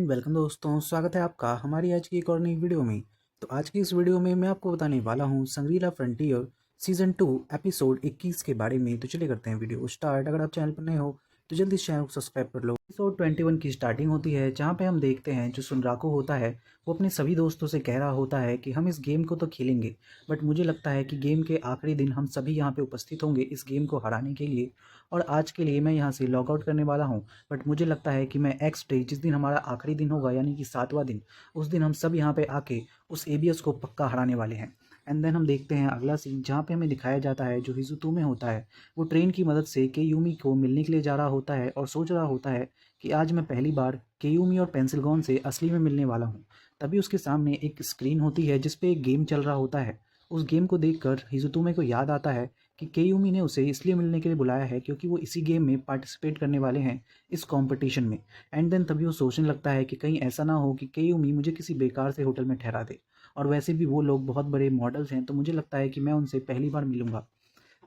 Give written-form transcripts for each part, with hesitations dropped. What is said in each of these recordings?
Welcome दोस्तों, स्वागत है आपका हमारी आज की एक और नई वीडियो में। तो आज की इस वीडियो में मैं आपको बताने वाला हूँ संग्रीला फ्रंटियर सीजन 2 एपिसोड 21 के बारे में। तो चलिए करते हैं वीडियो स्टार्ट। अगर आप चैनल पर नए हो तो जल्दी इस चैनल को सब्सक्राइब कर लो। एपिसोड 21 की स्टार्टिंग होती है जहाँ पे हम देखते हैं जो सुनराको होता है वो अपने सभी दोस्तों से कह रहा होता है कि हम इस गेम को तो खेलेंगे, बट मुझे लगता है कि गेम के आखिरी दिन हम सभी यहाँ पे उपस्थित होंगे इस गेम को हराने के लिए, और आज के लिए मैं यहाँ से लॉग आउट करने वाला हूँ। बट मुझे लगता है कि मैं नेक्स्ट डे जिस दिन हमारा आखिरी दिन होगा यानी कि 7वां दिन, उस दिन हम सब यहाँ पे आके उस एबीएस को पक्का हराने वाले हैं। एंड देन हम देखते हैं अगला सीन जहाँ पे हमें दिखाया जाता है जो हिजुतुमे होता है वो ट्रेन की मदद से केयूमी को मिलने के लिए जा रहा होता है और सोच रहा होता है कि आज मैं पहली बार केयूमी और पेंसिलगॉन से असली में मिलने वाला हूँ। तभी उसके सामने एक स्क्रीन होती है जिस पे एक गेम चल रहा होता है। उस गेम को देखकर हिजुतुमे को याद आता है कि केयूमी ने उसे इसलिए मिलने के लिए बुलाया है क्योंकि वो इसी गेम में पार्टिसिपेट करने वाले हैं इस कंपटीशन में। एंड देन तभी वो सोचने लगता है कि कहीं ऐसा ना हो कि केयूमी मुझे किसी बेकार से होटल में ठहरा दे, और वैसे भी वो लोग बहुत बड़े मॉडल्स हैं तो मुझे लगता है कि मैं उनसे पहली बार मिलूंगा।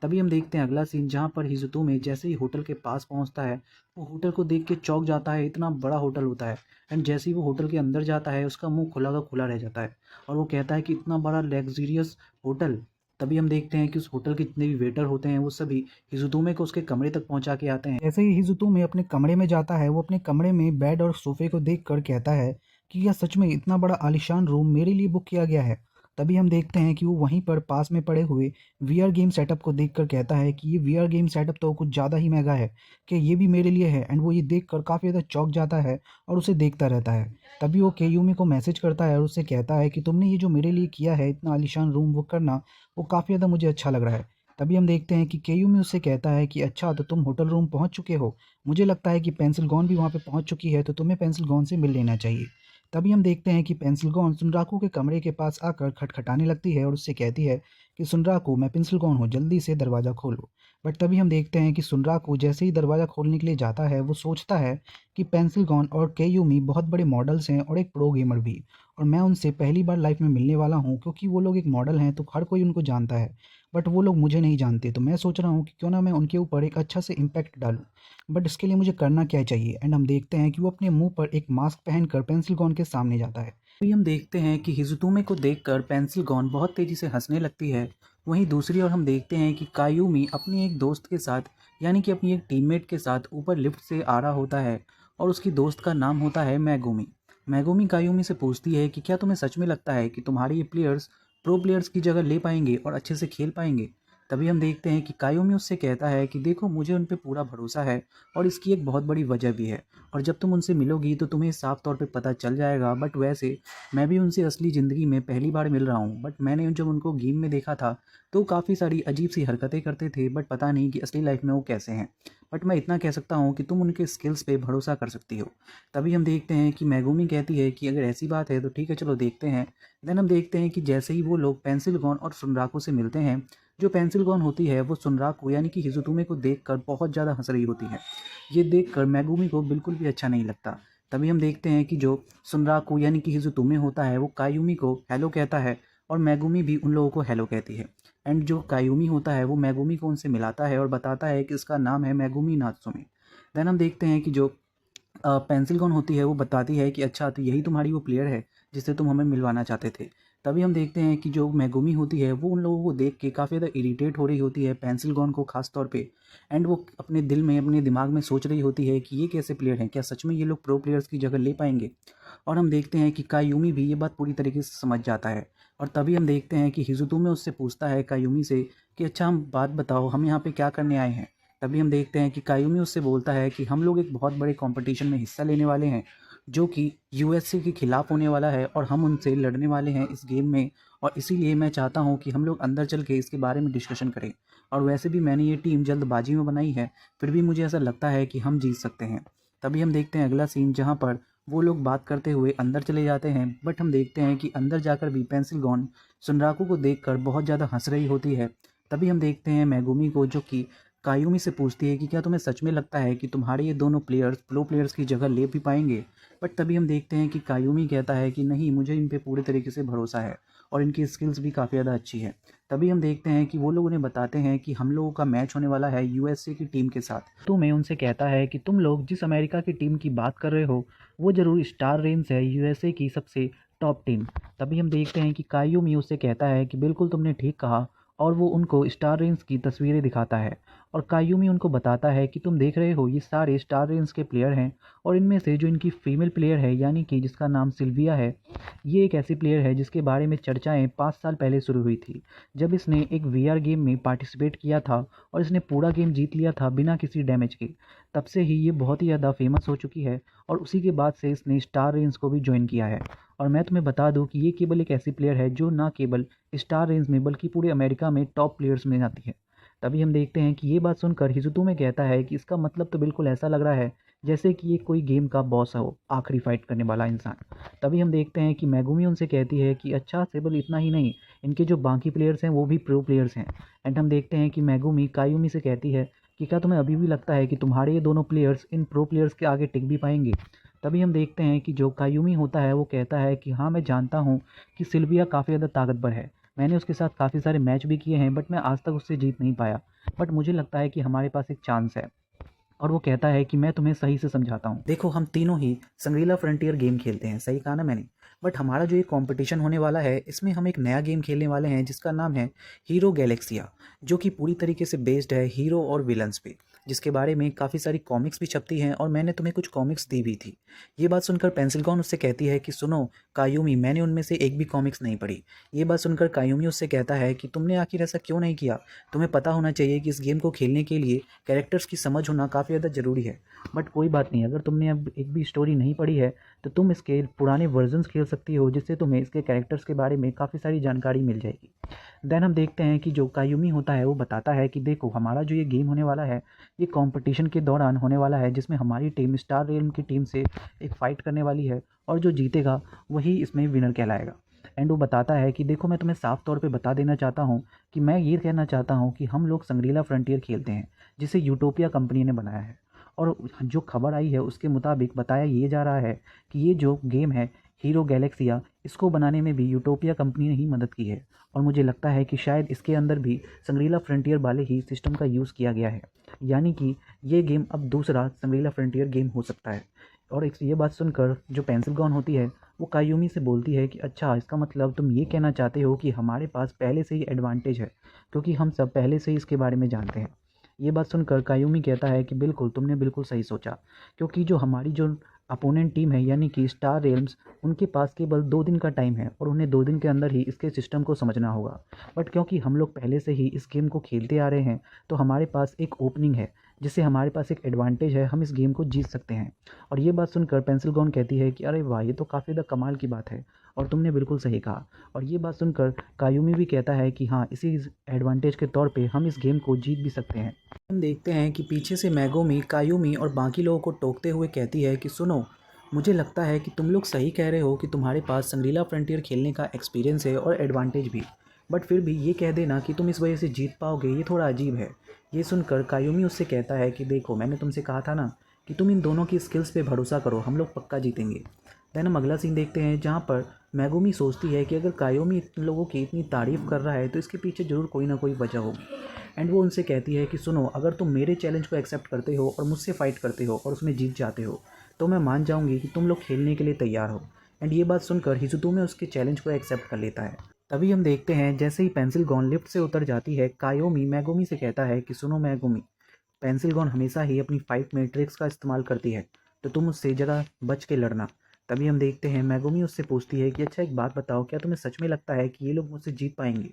तभी हम देखते हैं अगला सीन जहाँ पर हिजुतुमे जैसे ही होटल के पास पहुँचता है वो होटल को देख के चौंक जाता है। इतना बड़ा होटल होता है। एंड जैसे ही वो होटल के अंदर जाता है उसका मुंह खुला का खुला रह जाता है और वो कहता है कि इतना बड़ा लग्जरियस होटल। तभी हम देखते हैं कि उस होटल के जितने भी वेटर होते हैं वो सभी हिजुतुमे को उसके कमरे तक पहुंचा के आते हैं। जैसे ही हिजुतुमे अपने कमरे में जाता है वो अपने कमरे में बेड और सोफे को देख कर कहता है कि यह सच में इतना बड़ा आलीशान रूम मेरे लिए बुक किया गया है। तभी हम देखते हैं कि वो वहीं पर पास में पड़े हुए वीआर गेम सेटअप को देखकर कहता है कि ये वीआर गेम सेटअप तो कुछ ज़्यादा ही महंगा है, कि ये भी मेरे लिए है। एंड वो ये देखकर काफ़ी ज़्यादा चौंक जाता है और उसे देखता रहता है। तभी वो केयूमी को मैसेज करता है और उससे कहता है कि तुमने ये जो मेरे लिए किया है इतना आलीशान रूम बुक करना, वो काफ़ी ज़्यादा मुझे अच्छा लग रहा है। तभी हम देखते हैं कि केयूमी उससे कहता है कि अच्छा तो तुम होटल रूम पहुंच चुके हो, मुझे लगता है कि पेंसिलगॉन भी वहां पे पहुंच चुकी है तो तुम्हें पेंसिलगॉन से मिल लेना चाहिए। तभी हम देखते हैं कि पेंसिलगॉन सुनराकू के कमरे के पास आकर खटखटाने लगती है और उससे कहती है कि सुनराकू मैं पेंसिलगॉन हूँ, जल्दी से दरवाज़ा खोलो। बट तभी हम देखते हैं कि सुनराकू जैसे ही दरवाज़ा खोलने के लिए जाता है वो सोचता है कि पेंसिलगॉन और केयूमी बहुत बड़े मॉडल्स हैं और एक प्रो गेमर भी, और मैं उनसे पहली बार लाइफ में मिलने वाला हूँ क्योंकि वो लोग एक मॉडल हैं तो हर कोई उनको जानता है, बट वो लोग मुझे नहीं जानते। तो मैं सोच रहा हूँ कि क्यों ना मैं उनके ऊपर एक अच्छा से इम्पैक्ट डालूँ, बट इसके लिए मुझे करना क्या चाहिए। एंड हम देखते हैं कि वो अपने मुंह पर एक मास्क पहनकर पेंसिलगॉन के सामने जाता है। अभी हम देखते हैं कि हिजुतुमे को देखकर पेंसिलगॉन बहुत तेज़ी से हंसने लगती है। वहीं दूसरी ओर हम देखते हैं कि कायूमी अपनी एक दोस्त के साथ यानी कि अपनी एक टीममेट के साथ ऊपर लिफ्ट से आ रहा होता है और उसकी दोस्त का नाम होता है मैगुमी। मैगुमी कायूमी से पूछती है कि क्या तुम्हें सच में लगता है कि तुम्हारे ये प्लेयर्स प्रो प्लेयर्स की जगह ले पाएंगे और अच्छे से खेल पाएंगे। तभी हम देखते हैं कि कायूमी उससे कहता है कि देखो मुझे उन पे पूरा भरोसा है और इसकी एक बहुत बड़ी वजह भी है, और जब तुम उनसे मिलोगी तो तुम्हें साफ तौर पे पता चल जाएगा। बट वैसे मैं भी उनसे असली ज़िंदगी में पहली बार मिल रहा हूँ, बट मैंने जब उनको गेम में देखा था तो काफ़ी सारी अजीब सी हरकतें करते थे, बट पता नहीं कि असली लाइफ में वो कैसे हैं। बट मैं इतना कह सकता हूँ कि तुम उनके स्किल्स पे भरोसा कर सकती हो। तभी हम देखते हैं कि मैगुमी कहती है कि अगर ऐसी बात है तो ठीक है चलो देखते हैं। देन हम देखते हैं कि जैसे ही वो लोग पेंसिलगॉन और सुनराको से मिलते हैं, जो पेंसिलगॉन होती है वो सुनराको यानी कि हिजुतुमे को देखकर बहुत ज़्यादा हंस रही होती है। ये देखकर मैगुमी को बिल्कुल भी अच्छा नहीं लगता। तभी हम देखते हैं कि जो सुनराको यानी कि हिजुतुमे होता है वो कायुमी को हेलो कहता है और मैगुमी भी उन लोगों को हेलो कहती है। एंड जो कायुमी होता है वो मैगुमी को उनसे मिलाता है और बताता है कि इसका नाम है मैगुमी नात्सुमे। देन हम देखते हैं कि जो पेंसिलगॉन होती है वो बताती है कि अच्छा तो यही तुम्हारी वो प्लेयर है जिससे तुम हमें मिलवाना चाहते थे। तभी हम देखते हैं कि जो मैगुमी होती है वो उन लोगों को देख के काफ़ी ज़्यादा इरिटेट हो रही होती है पेंसिलगॉन को खास तौर पे। एंड वो अपने दिल में अपने दिमाग में सोच रही होती है कि ये कैसे प्लेयर हैं, क्या सच में ये लोग प्रो प्लेयर्स की जगह ले पाएंगे। और हम देखते हैं कि कायूमी भी ये बात पूरी तरीके से समझ जाता है। और तभी हम देखते हैं कि हिजुतुमे उससे पूछता है कायूमी से कि अच्छा हम बात बताओ हम यहाँ पे क्या करने आए हैं। तभी हम देखते हैं कि कायूमी उससे बोलता है कि हम लोग एक बहुत बड़े कंपटीशन में हिस्सा लेने वाले हैं जो कि यूएसए के खिलाफ होने वाला है और हम उनसे लड़ने वाले हैं इस गेम में, और इसीलिए मैं चाहता हूं कि हम लोग अंदर चल के इसके बारे में डिस्कशन करें। और वैसे भी मैंने ये टीम जल्दबाजी में बनाई है, फिर भी मुझे ऐसा लगता है कि हम जीत सकते हैं। तभी हम देखते हैं अगला सीन जहाँ पर वो लोग बात करते हुए अंदर चले जाते हैं, बट हम देखते हैं कि अंदर जाकर भी पेंसिलगॉन सुनराकू को देखकर बहुत ज़्यादा हंस रही होती है। तभी हम देखते हैं मैगुमी को जो कि कायूमी से पूछती है कि क्या तुम्हें सच में लगता है कि तुम्हारे ये दोनों प्लेयर्स प्रो प्लेयर्स की जगह ले भी पाएंगे। बट तभी हम देखते हैं कि कायूमी कहता है कि नहीं मुझे इन पे पूरे तरीके से भरोसा है और इनकी स्किल्स भी काफ़ी ज़्यादा अच्छी है। तभी हम देखते हैं कि वो लोग उन्हें बताते हैं कि हम लोगों का मैच होने वाला है यूएसए की टीम के साथ। तो मैं उनसे कहता है कि तुम लोग जिस अमेरिका की टीम की बात कर रहे हो वो ज़रूर स्टार रेंज है यूएसए की सबसे टॉप टीम। तभी हम देखते हैं कि कायूमी उससे कहता है कि बिल्कुल तुमने ठीक कहा, और वो उनको स्टार रेंज की तस्वीरें दिखाता है। और कायूमी उनको बताता है कि तुम देख रहे हो ये सारे स्टार रेंज के प्लेयर हैं, और इनमें से जो इनकी फीमेल प्लेयर है यानी कि जिसका नाम सिल्विया है, ये एक ऐसी प्लेयर है जिसके बारे में चर्चाएं 5 साल पहले शुरू हुई थी, जब इसने एक वीआर गेम में पार्टिसिपेट किया था और इसने पूरा गेम जीत लिया था बिना किसी डैमेज के। तब से ही ये बहुत ही ज़्यादा फेमस हो चुकी है, और उसी के बाद से इसने स्टार रेंज को भी ज्वाइन किया है। और मैं तुम्हें बता दूं कि ये केवल एक ऐसी प्लेयर है जो ना केवल स्टार रेंज में बल्कि पूरे अमेरिका में टॉप प्लेयर्स में आती है। तभी हम देखते हैं कि ये बात सुनकर हिजुतो में कहता है कि इसका मतलब तो बिल्कुल ऐसा लग रहा है जैसे कि ये कोई गेम का बॉस हो, आखिरी फाइट करने वाला इंसान। तभी हम देखते हैं कि मैगुमी उनसे कहती है कि अच्छा केवल इतना ही नहीं, इनके जो बाकी प्लेयर्स हैं वो भी प्रो प्लेयर्स हैं। एंड हम देखते हैं कि मैगुमी कायूमी से कहती है कि क्या तुम्हें अभी भी लगता है कि तुम्हारे ये दोनों प्लेयर्स इन प्रो प्लेयर्स के आगे टिक भी पाएंगे। तभी हम देखते हैं कि जो कायूमी होता है वो कहता है कि हाँ, मैं जानता हूँ कि सिल्विया काफ़ी ज़्यादा ताकतवर है, मैंने उसके साथ काफ़ी सारे मैच भी किए हैं, बट मैं आज तक उससे जीत नहीं पाया। बट मुझे लगता है कि हमारे पास एक चांस है। और वो कहता है कि मैं तुम्हें सही से समझाता हूँ। देखो, हम तीनों ही संग्रीला फ्रंटियर गेम खेलते हैं, सही कहा ना मैंने। बट हमारा जो ये कंपटीशन होने वाला है इसमें हम एक नया गेम खेलने वाले हैं जिसका नाम है हीरो गैलेक्सिया, जो कि पूरी तरीके से बेस्ड है हीरो और विलन्स पे, जिसके बारे में काफ़ी सारी कॉमिक्स भी छपती हैं और मैंने तुम्हें कुछ कॉमिक्स दी भी थी। ये बात सुनकर पेंसिलगॉन उससे कहती है कि सुनो कायूमी, मैंने उनमें से एक भी कॉमिक्स नहीं पढ़ी। ये बात सुनकर कायूमी उससे कहता है कि तुमने आखिर ऐसा क्यों नहीं किया, तुम्हें पता होना चाहिए कि इस गेम को खेलने के लिए कैरेक्टर्स की समझ होना काफ़ी ज़्यादा ज़रूरी है। बट कोई बात नहीं, अगर तुमने अब एक भी स्टोरी नहीं पढ़ी है तो तुम इसके पुराने वर्जन्स खेल सकती हो, जिससे तुम्हें इसके कैरेक्टर्स के बारे में काफ़ी सारी जानकारी मिल जाएगी। देन हम देखते हैं कि जो कायूमी होता है वो बताता है कि देखो, हमारा जो ये गेम होने वाला है ये कंपटीशन के दौरान होने वाला है, जिसमें हमारी टीम स्टार रेलम की टीम से एक फ़ाइट करने वाली है, और जो जीतेगा वही इसमें विनर कहलाएगा। एंड वो बताता है कि देखो, मैं तुम्हें साफ तौर पे बता देना चाहता हूँ कि मैं ये कहना चाहता हूँ कि हम लोग संग्रीला फ्रंटियर खेलते हैं, जिसे यूटोपिया कंपनी ने बनाया है। और जो खबर आई है उसके मुताबिक बताया ये जा रहा है कि ये जो गेम है हीरो गैलेक्सिया, इसको बनाने में भी यूटोपिया कंपनी ने ही मदद की है। और मुझे लगता है कि शायद इसके अंदर भी संग्रीला फ्रंटियर वाले ही सिस्टम का यूज़ किया गया है, यानी कि ये गेम अब दूसरा संग्रीला फ्रंटियर गेम हो सकता है। और एक ये बात सुनकर जो पेंसिलगॉन होती है वो कायूमी से बोलती है कि अच्छा, इसका मतलब तुम ये कहना चाहते हो कि हमारे पास पहले से ही एडवांटेज है, क्योंकि हम सब पहले से ही इसके बारे में जानते हैं। ये बात सुनकर कायूमी कहता है कि बिल्कुल, तुमने बिल्कुल सही सोचा, क्योंकि जो हमारी जो अपोनेंट टीम है यानी कि स्टार रेल्म्स, उनके पास केवल 2 दिन का टाइम है और उन्हें 2 दिन के अंदर ही इसके सिस्टम को समझना होगा। बट क्योंकि हम लोग पहले से ही इस गेम को खेलते आ रहे हैं तो हमारे पास एक ओपनिंग है, जिससे हमारे पास एक एडवांटेज है, हम इस गेम को जीत सकते हैं। और ये बात सुनकर पेंसिलगॉन कहती है कि अरे वाह, ये तो काफ़ी ज़्यादा कमाल की बात है और तुमने बिल्कुल सही कहा। और ये बात सुनकर कायूमी भी कहता है कि हाँ, इसी एडवांटेज के तौर पे हम इस गेम को जीत भी सकते हैं। हम देखते हैं कि पीछे से मैगोमी कायूमी और बाकी लोगों को टोकते हुए कहती है कि सुनो, मुझे लगता है कि तुम लोग सही कह रहे हो कि तुम्हारे पास संग्रीला फ्रंटियर खेलने का एक्सपीरियंस है और एडवांटेज भी, बट फिर भी ये कह देना कि तुम इस वजह से जीत पाओगे, ये थोड़ा अजीब है। ये सुनकर कायूमी उससे कहता है कि देखो, मैंने तुमसे कहा था ना कि तुम इन दोनों की स्किल्स पे भरोसा करो, हम लोग पक्का जीतेंगे। देन हम अगला सीन देखते हैं जहाँ पर मैगुमी सोचती है कि अगर कायोमी इन लोगों की इतनी तारीफ़ कर रहा है तो इसके पीछे ज़रूर कोई ना कोई वजह होगी। एंड वो उनसे कहती है कि सुनो, अगर तुम मेरे चैलेंज को एक्सेप्ट करते हो और मुझसे फ़ाइट करते हो और उसमें जीत जाते हो तो मैं मान जाऊंगी कि तुम लोग खेलने के लिए तैयार हो। एंड ये बात सुनकर हिजुतोमे उसके चैलेंज को एक्सेप्ट कर लेता है। तभी हम देखते हैं जैसे ही पेंसिलगॉन लिफ्ट से उतर जाती है, कायोमी मैगुमी से कहता है कि सुनो मैगुमी, पेंसिलगॉन हमेशा ही अपनी फाइट में ट्रिक्स का इस्तेमाल करती है, तो तुम उससे ज़रा बच के लड़ना। तभी हम देखते हैं मैगुमी उससे पूछती है कि अच्छा, एक बात बताओ, क्या तुम्हें सच में लगता है कि ये लोग मुझसे जीत पाएंगे।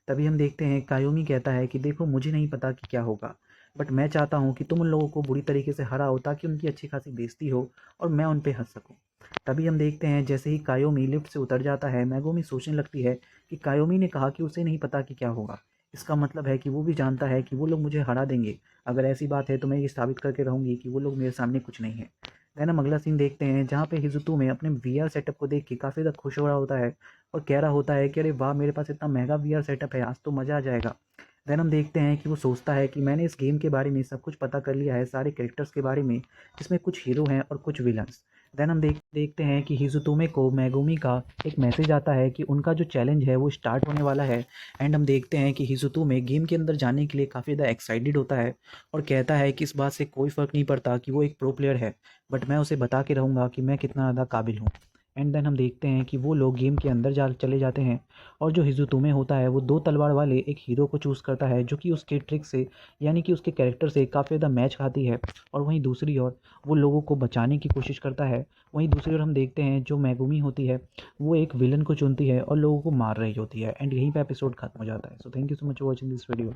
तभी हम देखते हैं कायोमी कहता है कि देखो, मुझे नहीं पता कि क्या होगा, बट मैं चाहता हूँ कि तुम उन लोगों को बुरी तरीके से हराओ ताकि उनकी अच्छी खासी बेइज्जती हो और मैं उन पे हंस सकूँ। तभी हम देखते हैं जैसे ही कायोमी लिफ्ट से उतर जाता है, मैगुमी सोचने लगती है कि कायोमी ने कहा कि उसे नहीं पता कि क्या होगा, इसका मतलब है कि वो भी जानता है कि वो लोग मुझे हरा देंगे। अगर ऐसी बात है तो मैं ये साबित करके रहूँगी कि वो लोग मेरे सामने कुछ नहीं है। देन हम अगला सीन देखते हैं जहाँ पे हिजुतोमे अपने वीआर सेटअप को देख के काफ़ी ज़्यादा खुश हो रहा होता है और कह रहा होता है कि अरे वाह, मेरे पास इतना महंगा वीआर सेटअप है, आज तो मज़ा आ जाएगा। देन हम देखते हैं कि वो सोचता है कि मैंने इस गेम के बारे में सब कुछ पता कर लिया है, सारे कैरेक्टर्स के बारे में, जिसमें कुछ हीरो हैं और कुछ विलन्स। देन हम देखते हैं कि हिज़ुतोमे को मेगुमी का एक मैसेज आता है कि उनका जो चैलेंज है वो स्टार्ट होने वाला है। एंड हम देखते हैं कि हिज़ुतोमे गेम के अंदर जाने के लिए काफ़ी ज़्यादा एक्साइटेड होता है और कहता है कि इस बात से कोई फ़र्क नहीं पड़ता कि वो एक प्रो प्लेयर है, बट मैं उसे बता के रहूँगा कि मैं कितना ज़्यादा काबिल हूँ। एंड देन हम देखते हैं कि वो लोग गेम के अंदर चले जाते हैं और जो हिज़ुतोमे होता है वो 2 तलवार वाले एक हीरो को चूज़ करता है जो कि उसके ट्रिक से, यानी कि उसके कैरेक्टर से काफ़ी ज़्यादा मैच खाती है। और वहीं दूसरी ओर वो लोगों को बचाने की कोशिश करता है। वहीं दूसरी ओर हम देखते हैं जो मेगुमी होती है वो एक विलन को चुनती है और लोगों को मार रही होती है। एंड यहीं पे एपिसोड खत्म हो जाता है। So thank you so much for watching this video.